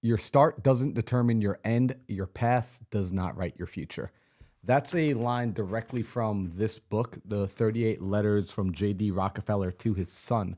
Your start doesn't determine your end. Your past does not write your future. That's a line directly from this book, The 38 Letters from J.D. Rockefeller to His Son.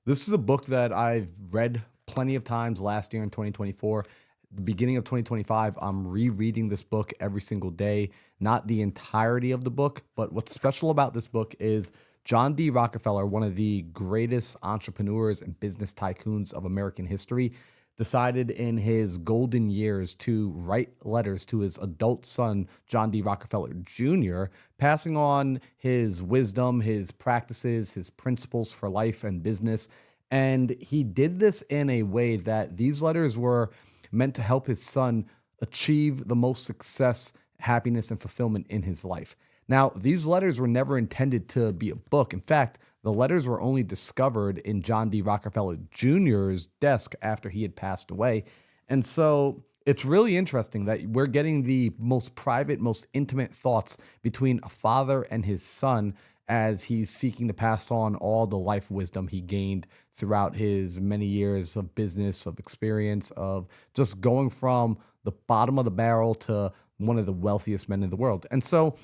This is a book that I've read plenty of times last year in 2024. The beginning of 2025, I'm rereading this book every single day, not the entirety of the book, but what's special about this book is John D. Rockefeller, one of the greatest entrepreneurs and business tycoons of American history, decided in his golden years to write letters to his adult son, John D. Rockefeller Jr., passing on his wisdom, his practices, his principles for life and business. And he did this in a way that these letters were meant to help his son achieve the most success, happiness, and fulfillment in his life. Now, these letters were never intended to be a book. In fact, the letters were only discovered in John D. Rockefeller Jr.'s desk after he had passed away. And so it's really interesting that we're getting the most private, most intimate thoughts between a father and his son as he's seeking to pass on all the life wisdom he gained throughout his many years of business, of experience, of just going from the bottom of the barrel to one of the wealthiest men in the world. And so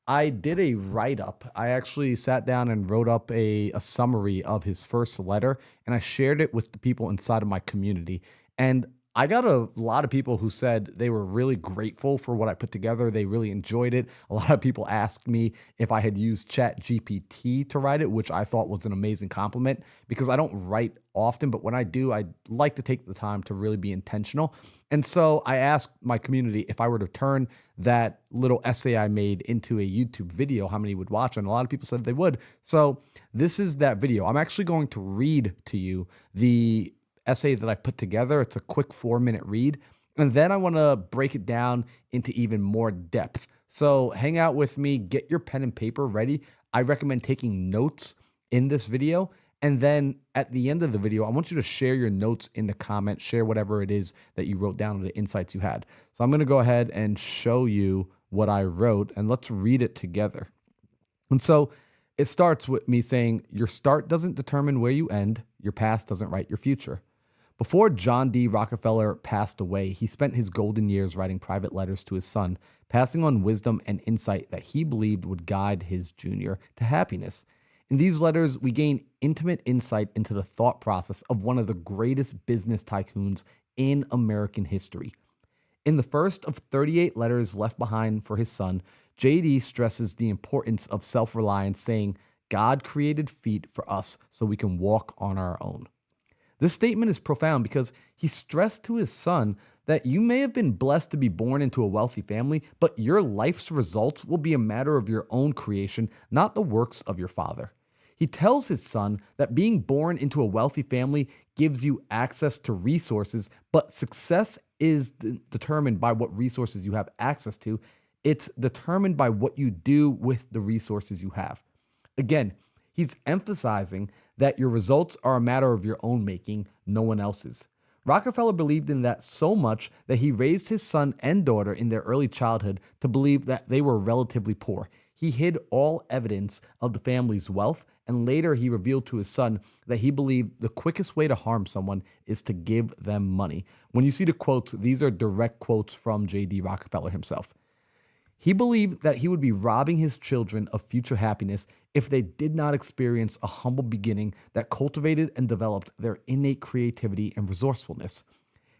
I did a write up. I actually sat down and wrote up a summary of his first letter, and I shared it with the people inside of my community. And I got a lot of people who said they were really grateful for what I put together. They really enjoyed it. A lot of people asked me if I had used Chat GPT to write it, which I thought was an amazing compliment because I don't write often, but when I do, I like to take the time to really be intentional. And so I asked my community if I were to turn that little essay I made into a YouTube video, how many would watch? And a lot of people said they would. So this is that video. I'm actually going to read to you the essay that I put together. It's a quick 4-minute read. And then I want to break it down into even more depth. So hang out with me, get your pen and paper ready. I recommend taking notes in this video. And then at the end of the video, I want you to share your notes in the comments, share whatever it is that you wrote down, the insights you had. So I'm going to go ahead and show you what I wrote, and let's read it together. And so it starts with me saying, your start doesn't determine where you end. Your past doesn't write your future. Before John D. Rockefeller passed away, he spent his golden years writing private letters to his son, passing on wisdom and insight that he believed would guide his junior to happiness. In these letters, we gain intimate insight into the thought process of one of the greatest business tycoons in American history. In the first of 38 letters left behind for his son, JD stresses the importance of self-reliance, saying, God created feet for us so we can walk on our own. This statement is profound because he stressed to his son that you may have been blessed to be born into a wealthy family, but your life's results will be a matter of your own creation, not the works of your father. He tells his son that being born into a wealthy family gives you access to resources, but success is determined by what resources you have access to. It's determined by what you do with the resources you have. Again, he's emphasizing that your results are a matter of your own making, no one else's. Rockefeller believed in that so much that he raised his son and daughter in their early childhood to believe that they were relatively poor. He hid all evidence of the family's wealth, and later he revealed to his son that he believed the quickest way to harm someone is to give them money. When you see the quotes, these are direct quotes from J.D. Rockefeller himself. He believed that he would be robbing his children of future happiness if they did not experience a humble beginning that cultivated and developed their innate creativity and resourcefulness.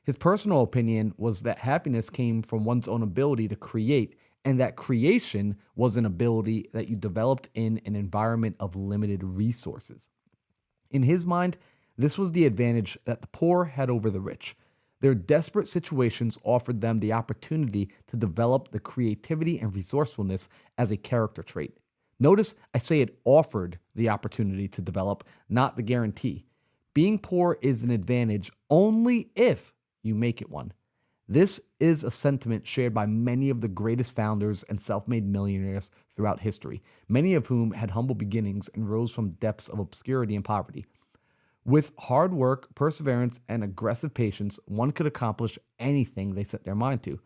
His personal opinion was that happiness came from one's own ability to create, and that creation was an ability that you developed in an environment of limited resources. In his mind, this was the advantage that the poor had over the rich. Their desperate situations offered them the opportunity to develop the creativity and resourcefulness as a character trait. Notice I say it offered the opportunity to develop, not the guarantee. Being poor is an advantage only if you make it one. This is a sentiment shared by many of the greatest founders and self-made millionaires throughout history, many of whom had humble beginnings and rose from depths of obscurity and poverty. With hard work, perseverance, and aggressive patience, one could accomplish anything they set their mind to.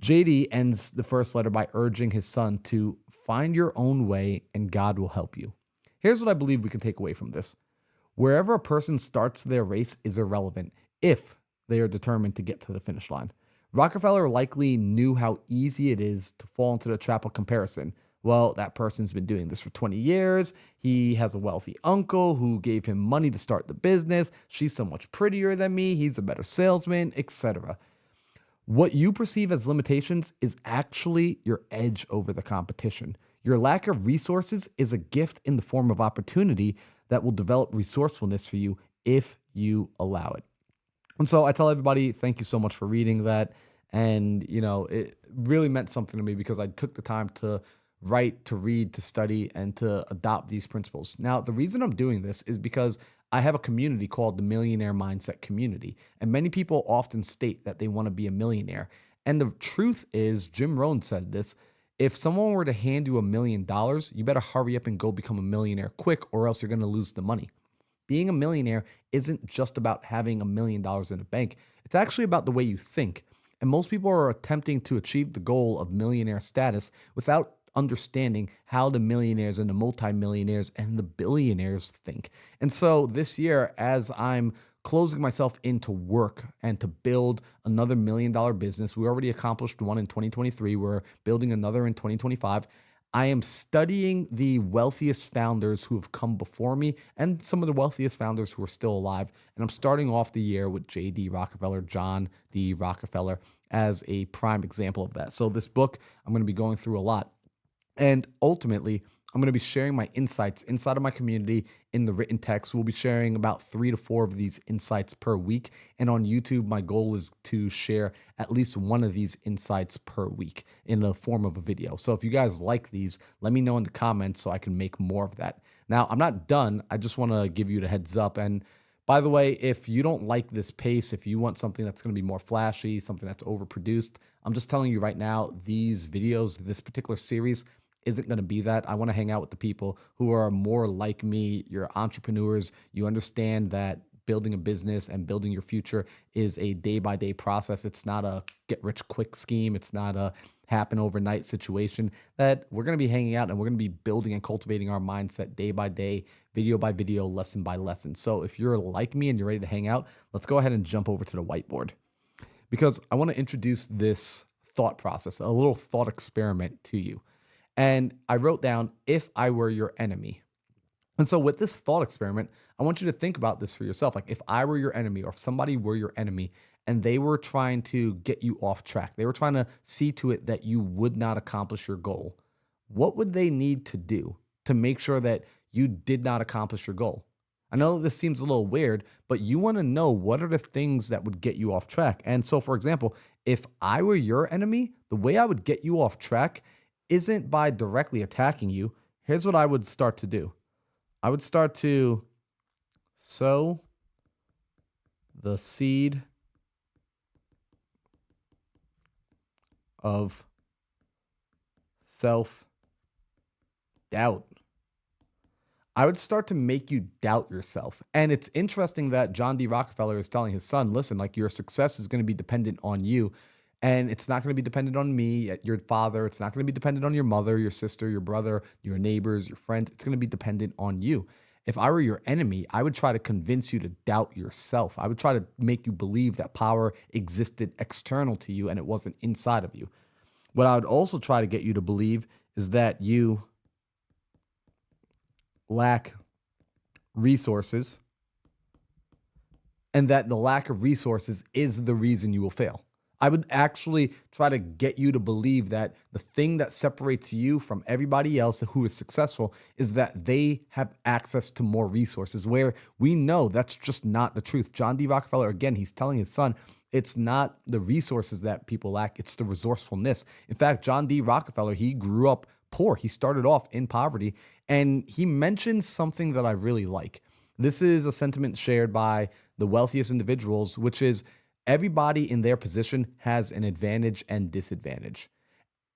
JD ends the first letter by urging his son to find your own way and God will help you. Here's what I believe we can take away from this. Wherever a person starts their race is irrelevant if they are determined to get to the finish line. Rockefeller likely knew how easy it is to fall into the trap of comparison. Well, that person's been doing this for 20 years. He has a wealthy uncle who gave him money to start the business. She's so much prettier than me. He's a better salesman, etc. What you perceive as limitations is actually your edge over the competition. Your lack of resources is a gift in the form of opportunity that will develop resourcefulness for you if you allow it. And so I tell everybody, thank you so much for reading that. And, it really meant something to me because I took the time to write, to read, to study, and to adopt these principles. Now, the reason I'm doing this is because I have a community called the Millionaire Mindset community. And many people often state that they want to be a millionaire. And the truth is, Jim Rohn said this: if someone were to hand you $1 million, you better hurry up and go become a millionaire quick, or else you're going to lose the money. Being a millionaire isn't just about having $1 million in the bank. It's actually about the way you think. And most people are attempting to achieve the goal of millionaire status without understanding how the millionaires and the multimillionaires and the billionaires think. And so this year, as I'm closing myself into work and to build another $1 million business, we already accomplished one in 2023. We're building another in 2025. I am studying the wealthiest founders who have come before me and some of the wealthiest founders who are still alive. And I'm starting off the year with J.D. Rockefeller, John D. Rockefeller, as a prime example of that. So this book, I'm going to be going through a lot. And ultimately, I'm going to be sharing my insights inside of my community in the written text. We'll be sharing about 3 to 4 of these insights per week. And on YouTube, my goal is to share at least one of these insights per week in the form of a video. So if you guys like these, let me know in the comments so I can make more of that. Now, I'm not done. I just want to give you the heads up. And by the way, if you don't like this pace, if you want something that's going to be more flashy, something that's overproduced, I'm just telling you right now, these videos, this particular series, isn't going to be that. I want to hang out with the people who are more like me. You're entrepreneurs. You understand that building a business and building your future is a day-by-day process. It's not a get-rich-quick scheme. It's not a happen overnight situation. That we're going to be hanging out and we're going to be building and cultivating our mindset day by day, video by video, lesson by lesson. So if you're like me and you're ready to hang out, let's go ahead and jump over to the whiteboard, because I want to introduce this thought process, a little thought experiment to you. And I wrote down, if I were your enemy. And so with this thought experiment, I want you to think about this for yourself. Like, if I were your enemy, or if somebody were your enemy and they were trying to get you off track, they were trying to see to it that you would not accomplish your goal, what would they need to do to make sure that you did not accomplish your goal? I know this seems a little weird, but you want to know what are the things that would get you off track. And so, for example, if I were your enemy, the way I would get you off track isn't by directly attacking you. Here's what I would start to do. I would start to sow the seed of self-doubt. I would start to make you doubt yourself. And it's interesting that John D. Rockefeller is telling his son, listen, like, your success is going to be dependent on you. And it's not going to be dependent on me, your father. It's not going to be dependent on your mother, your sister, your brother, your neighbors, your friends. It's going to be dependent on you. If I were your enemy, I would try to convince you to doubt yourself. I would try to make you believe that power existed external to you and it wasn't inside of you. What I would also try to get you to believe is that you lack resources, and that the lack of resources is the reason you will fail. I would actually try to get you to believe that the thing that separates you from everybody else who is successful is that they have access to more resources, where we know that's just not the truth. John D. Rockefeller, again, he's telling his son, it's not the resources that people lack, it's the resourcefulness. In fact, John D. Rockefeller, he grew up poor. He started off in poverty, and he mentions something that I really like. This is a sentiment shared by the wealthiest individuals, which is, everybody in their position has an advantage and disadvantage.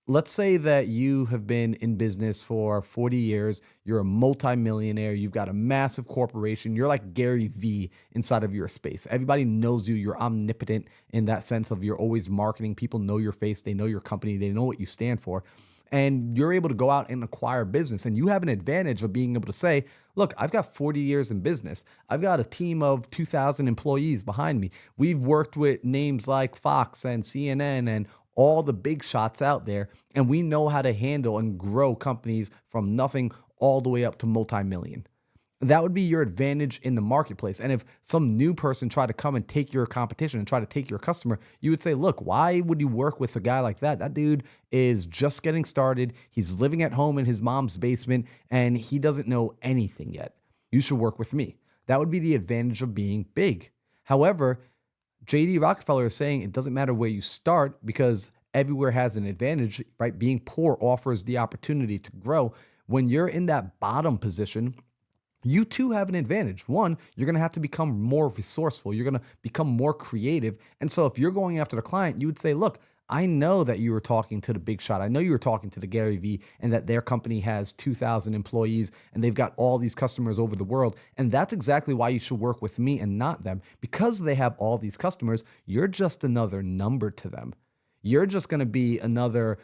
Let's say that you have been in business for 40 years. You're a multimillionaire. You've got a massive corporation. You're like Gary Vee inside of your space. Everybody knows you. You're omnipotent in that sense of you're always marketing. People know your face. They know your company. They know what you stand for. and you're able to go out and acquire business, and you have an advantage of being able to say, look, I've got 40 years in business. I've got a team of 2,000 employees behind me. We've worked with names like Fox and CNN and all the big shots out there, and we know how to handle and grow companies from nothing all the way up to multi-million. That would be your advantage in the marketplace. And if some new person tried to come and take your competition and try to take your customer, you would say, look, why would you work with a guy like that? That dude is just getting started. He's living at home in his mom's basement and he doesn't know anything yet. You should work with me. That would be the advantage of being big. However, JD Rockefeller is saying it doesn't matter where you start because everywhere has an advantage, right? Being poor offers the opportunity to grow. When you're in that bottom position, you too have an advantage. One, you're going to have to become more resourceful. You're going to become more creative. And so if you're going after the client, you would say, look, I know that you were talking to the big shot. I know you were talking to the Gary Vee and that their company has 2,000 employees and they've got all these customers over the world. And that's exactly why you should work with me and not them. Because they have all these customers, you're just another number to them. You're just going to be another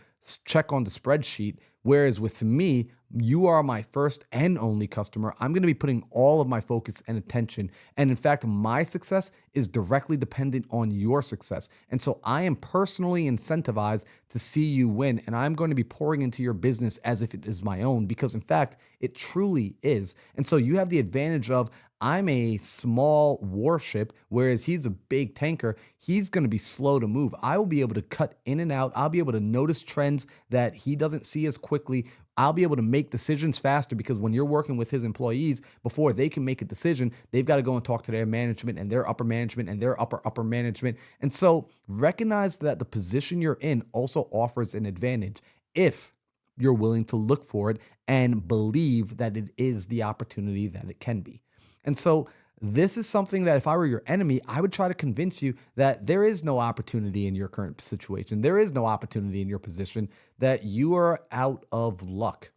check on the spreadsheet. Whereas with me, you are my first and only customer. I'm going to be putting all of my focus and attention. And in fact, my success is directly dependent on your success. And so I am personally incentivized to see you win. And I'm going to be pouring into your business as if it is my own, because in fact, it truly is. And so you have the advantage of I'm a small warship, whereas he's a big tanker. He's going to be slow to move. I will be able to cut in and out. I'll be able to notice trends that he doesn't see as quickly. I'll be able to make decisions faster because when you're working with his employees, before they can make a decision, they've got to go and talk to their management and their upper management and their upper management. And so recognize that the position you're in also offers an advantage if you're willing to look for it and believe that it is the opportunity that it can be. And so this is something that if I were your enemy, I would try to convince you that there is no opportunity in your current situation. There is no opportunity in your position, that you are out of luck.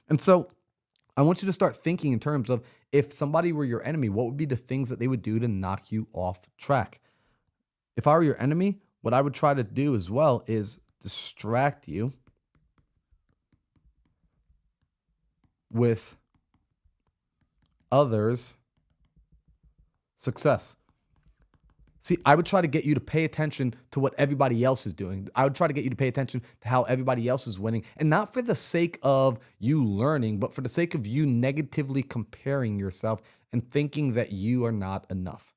And so I want you to start thinking in terms of if somebody were your enemy, what would be the things that they would do to knock you off track? If I were your enemy, what I would try to do as well is distract you with others' success. See, I would try to get you to pay attention to what everybody else is doing. I would try to get you to pay attention to how everybody else is winning, and not for the sake of you learning, but for the sake of you negatively comparing yourself and thinking that you are not enough.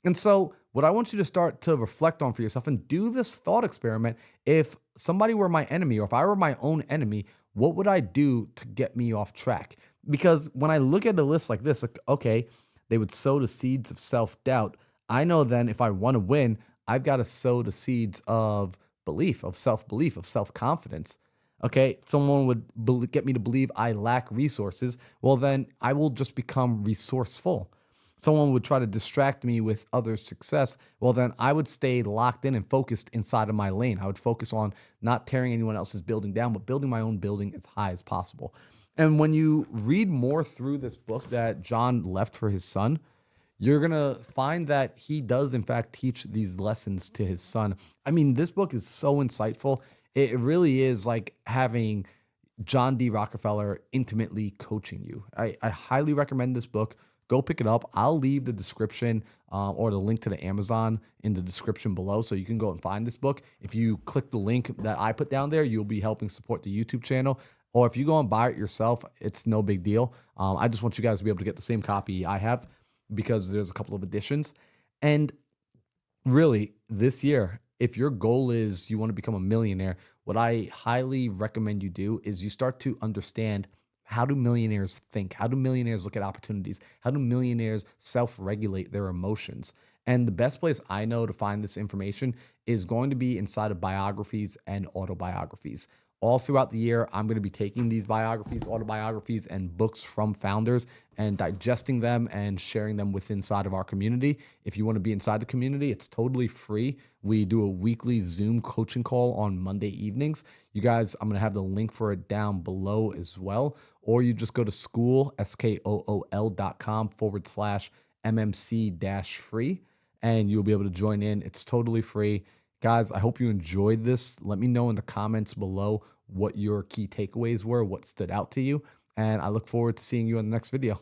And so, what I want you to start to reflect on for yourself and do this thought experiment. If somebody were my enemy, or if I were my own enemy, what would I do to get me off track? Because when I look at a list like this, like, okay, they would sow the seeds of self-doubt. I know then if I want to win, I've got to sow the seeds of belief, of self-confidence. Okay, someone would get me to believe I lack resources. Well, then I will just become resourceful. Someone would try to distract me with other success. Well, then I would stay locked in and focused inside of my lane. I would focus on not tearing anyone else's building down, but building my own building as high as possible. And when you read more through this book that John left for his son, you're going to find that he does, in fact, teach these lessons to his son. I mean, this book is so insightful. It really is like having John D. Rockefeller intimately coaching you. I highly recommend this book. Go pick it up. I'll leave the description or the link to the Amazon in the description below so you can go and find this book. If you click the link that I put down there, you'll be helping support the YouTube channel. Or if you go and buy it yourself, it's no big deal. I just want you guys to be able to get the same copy I have because there's a couple of editions. And really, this year, if your goal is you want to become a millionaire, what I highly recommend you do is you start to understand, how do millionaires think? How do millionaires look at opportunities? How do millionaires self-regulate their emotions? And the best place I know to find this information is going to be inside of biographies and autobiographies. All throughout the year, I'm going to be taking these biographies, autobiographies, and books from founders and digesting them and sharing them with inside of our community. If you want to be inside the community, it's totally free. We do a weekly Zoom coaching call on Monday evenings. You guys, I'm going to have the link for it down below as well. Or you just go to school.com/MMC-free, and you'll be able to join in. It's totally free. Guys, I hope you enjoyed this. Let me know in the comments below what your key takeaways were, what stood out to you. And I look forward to seeing you in the next video.